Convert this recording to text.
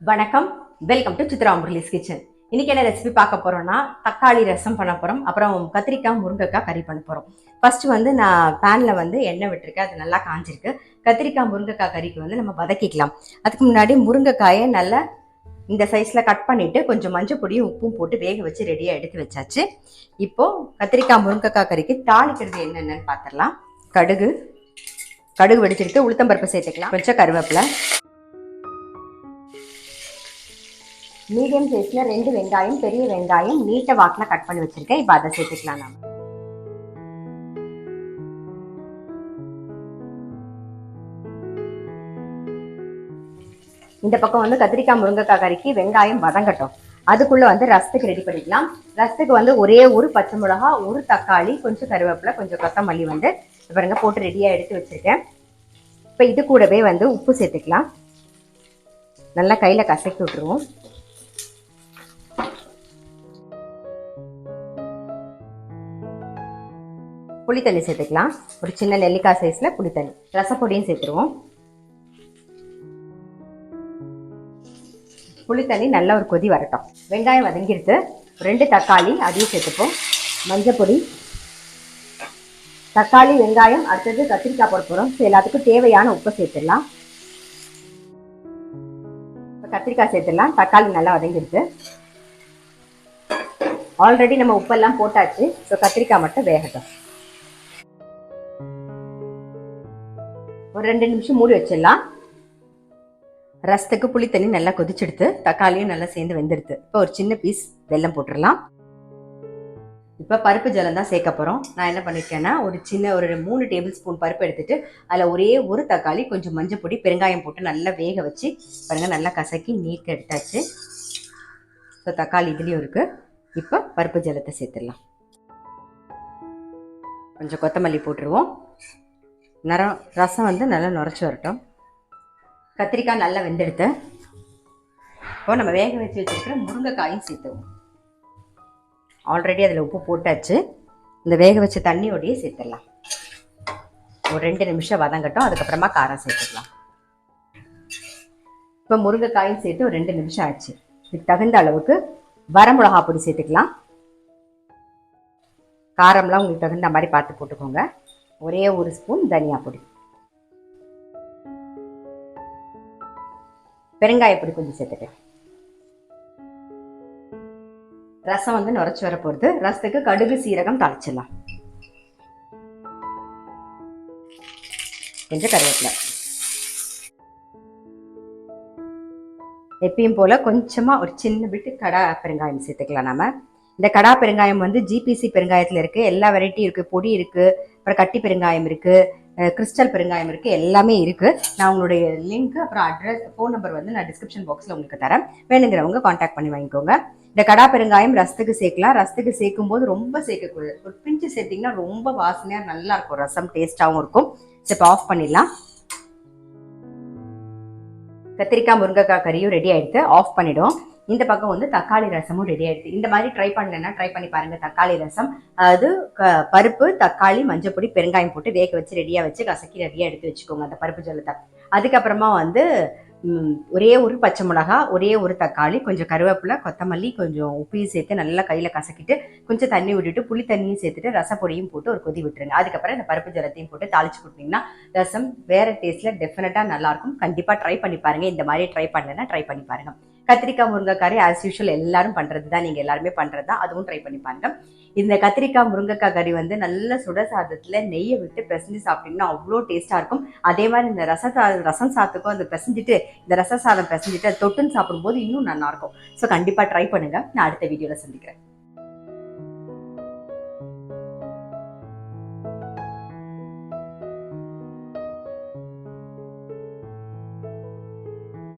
வணக்கம், welcome to Chitra Murali's kitchen. இன்னைக்கு என்ன ரெசிபி பார்க்க போறோம்னா தக்காளி ரசம் பண்ண போறோம். அப்புறம் கத்திரிக்காய் முருங்கைக்காய் கறி பண்ண போறோம். ஃபர்ஸ்ட் நான் பேன்ல எண்ணெய் விட்டுருக்கேன், அது நல்லா காஞ்சிருக்கு. கத்திரிக்காய் முருங்கைக்காய் கறிக்கு நம்ம வதக்கிக்கலாம். அதுக்கு முன்னாடி முருங்கைக்காயை நல்லா இந்த சைஸ்ல கட் பண்ணிட்டு கொஞ்சம் மஞ்சள் பொடியும் உப்பும் போட்டு வேக வச்சு ரெடியா எடுத்து வச்சாச்சு. இப்போ கத்திரிக்காய் முருங்கைக்காய் கறிக்கு தாளிக்கிறது என்னென்னு பார்த்துடலாம். கடுகு வெடிச்சிருக்கு, உளுத்தம்பருப்பு சேர்த்துக்கலாம், கொஞ்சம் கருவேப்பிலை, மீடியம் சைஸ்ல 2 வெங்காயம், பெரிய வெங்காயம் நீட்ட வாக்கில் கட் பண்ணி வச்சிருக்கேன். இப்போ அதை சேர்த்துக்கலாம். நாம இந்த பக்கம் கத்திரிக்காய் முருங்கைக்காய் கறிக்கு வெங்காயம் வதங்கட்டும். அதுக்குள்ள ரசத்துக்கு ரெடி பண்ணிக்கலாம். ரசத்துக்கு ஒரே ஒரு பச்சை மிளகா, ஒரு தக்காளி, கொஞ்சம் கருவேப்பிலை, கொஞ்சம் கொத்தமல்லி பாருங்க போட்டு ரெடியா எடுத்து வச்சிருக்கேன். இப்போ இது கூடவே உப்பு சேர்த்துக்கலாம். நல்லா கையில கசக்கி விட்டுருவோம். புளித்தண்ணி சேர்த்துக்கலாம். ஒரு சின்ன நெல்லிக்காய் சைஸ்ல புளித்தண்ணி, ரசப்பொடியும் சேர்த்துருவோம். புளித்தண்ணி நல்ல ஒரு கொதி வரட்டும். வெங்காயம் வதங்கிடுது, 2 தக்காளி அதையும் சேர்த்துப்போம். மஞ்சள் பொடி, தக்காளி, வெங்காயம், அடுத்தது கத்திரிக்காய் போட போறோம். எல்லாத்துக்கும் தேவையான உப்பு சேர்த்துடலாம். கத்திரிக்காய் சேர்த்துடலாம். தக்காளி நல்லா வதங்கிடுது. ஆல்ரெடி நம்ம உப்பெல்லாம் போட்டாச்சு. ஸோ கத்திரிக்காய் மட்டும் வேகட்டும். ஒரு 2 நிமிஷம் மூடி வச்சிடலாம். ரசத்துக்கு புளி தண்ணி நல்லா கொதிச்செடுத்து தக்காளியும் நல்லா சேர்ந்து வெந்துடுது. இப்போ ஒரு சின்ன பீஸ் வெல்லம் போட்டுடலாம். இப்போ பருப்பு ஜலம் தான் சேர்க்க போகிறோம். நான் என்ன பண்ணிருக்கேன்னா ஒரு 3 டேபிள் ஸ்பூன் பருப்பு எடுத்துட்டு அதில் ஒரே ஒரு தக்காளி, கொஞ்சம் மஞ்சள் பொடி, பெருங்காயம் போட்டு நல்லா வேக வச்சு பாருங்க, நல்லா கசக்கி நீக்க எடுத்தாச்சு. ஸோ தக்காளி இதுலேயும் இருக்கு. இப்போ பருப்பு ஜலத்தை சேர்த்துடலாம். கொஞ்சம் கொத்தமல்லி போட்டுருவோம். ரசம் நல்லா நுரைச்சி வரட்டும். கத்திரிக்காய் நல்லா வெந்தெடுத்து இப்போ நம்ம வேக வச்சு வச்சிருக்கிற முருங்கைக்காயும் சேர்த்துவோம். ஆல்ரெடி அதில் உப்பு போட்டாச்சு. இந்த வேக வச்ச தண்ணியோடையே சேர்த்துடலாம். ஒரு 2 நிமிஷம் வதங்கட்டும். அதுக்கப்புறமா காரம் சேர்த்துக்கலாம். இப்போ முருங்கைக்காயும் சேர்த்து ஒரு 2 நிமிஷம் ஆச்சு. இதுக்கு தகுந்த அளவுக்கு வரமிளகா பொடி சேர்த்துக்கலாம். காரம்லாம் உங்களுக்கு தகுந்த மாதிரி பார்த்து போட்டுக்கோங்க. ஒரே ஒரு ஸ்பூன் தனியா பொடி, பெருங்காய பொடி கொஞ்சம் சேர்த்துட்டேன். ரசம் நுரைச்சி வர போறது. ரசத்துக்கு கடுகு சீரகம் தாளிச்சிடலாம். கொஞ்சம் கருவேப்பிலை, எப்பயும் போல கொஞ்சமா ஒரு சின்ன பிட்டு கடா பெருங்காயம் சேர்த்துக்கலாம். நாம இந்த கடா பெருங்காயம் ஜிபிசி பெருங்காயத்துல இருக்கு. எல்லா வெரைட்டி இருக்கு. பொடி இருக்கு, அப்புறம் கட்டி பெருங்காயம் இருக்கு, கிறிஸ்டல் பெருங்காயம் இருக்கு, எல்லாமே இருக்கு. நான் உங்களுடைய லிங்க் அப்புறம் அட்ரஸ், ஃபோன் நம்பர் நான் டிஸ்கிரிப்ஷன் பாக்ஸ்ல உங்களுக்கு தரேன். வேணுங்கிறவங்க கான்டாக்ட் பண்ணி வாங்கிக்கோங்க. இந்த கடா பெருங்காயம் ரசத்துக்கு சேர்க்கலாம். ரசத்துக்கு சேர்க்கும் போது ரொம்ப சேர்க்கக்கூடாது. ஒரு பிஞ்சு சேர்த்தீங்கன்னா ரொம்ப வாசனையா நல்லா இருக்கும். ரசம் டேஸ்டாவும் இருக்கும். இப்போ ஆஃப் பண்ணிடலாம். கத்திரிக்காய் முருங்கைக்காய் கறியும் ரெடி ஆயிடுத்து. ஆஃப் பண்ணிடும். இந்த பக்கம் தக்காளி ரசமும் ரெடி ஆயிடுது. இந்த மாதிரி ட்ரை பண்ணலன்னா ட்ரை பண்ணி பாருங்க. தக்காளி ரசம், அது பருப்பு, தக்காளி, மஞ்சள் பொடி, பெருங்காயம் போட்டு வேக வச்சு ரெடியா வச்சு கசக்கி ரெடியா எடுத்து வச்சுக்கோங்க அந்த பருப்பு ஜலத்தை. அதுக்கப்புறமா ஒரே ஒரு பச்சை மிளகா, ஒரே ஒரு தக்காளி, கொஞ்சம் கருவேப்பிலை, கொத்தமல்லி, கொஞ்சம் உப்பையும் சேர்த்து நல்லா கையில கசக்கிட்டு கொஞ்சம் தண்ணி விட்டுட்டு புளி தண்ணியும் சேர்த்துட்டு ரசப்பொடியும் போட்டு ஒரு கொதி விட்டுருங்க. அதுக்கப்புறம் இந்த பருப்பு ஜலத்தையும் போட்டு தாளிச்சு கொடுத்தீங்கன்னா ரசம் வேற டேஸ்ட்ல டெஃபினட்டா நல்லா இருக்கும். கண்டிப்பா ட்ரை பண்ணி பாருங்க. இந்த மாதிரி ட்ரை பண்ணலன்னா ட்ரை பண்ணி பாருங்க. கத்திரிக்காய் முருங்கைக்காய் ஆஸ் யூஷுவல் எல்லாரும் பண்றது தான், நீங்க எல்லாருமே பண்றது தான். அதுவும் ட்ரை பண்ணி பாருங்க. இந்த கத்திரிக்காய் முருங்கைக்காய் கறி நல்ல சுட சாதத்துல நெய்யை விட்டு பிசைஞ்சு சாப்பிட்டீங்கன்னா அவ்வளோ டேஸ்டா இருக்கும். அதே மாதிரி இந்த ரசம் சாதத்துக்கும் அந்த பிசைஞ்சிட்டு இந்த ரச சாதம் பிசைஞ்சிட்டு தொட்டுன்னு சாப்பிடும்போது இன்னும் நல்லா இருக்கும். ஸோ கண்டிப்பா ட்ரை பண்ணுங்க. நான் அடுத்த வீடியோல சந்திக்கிறேன்.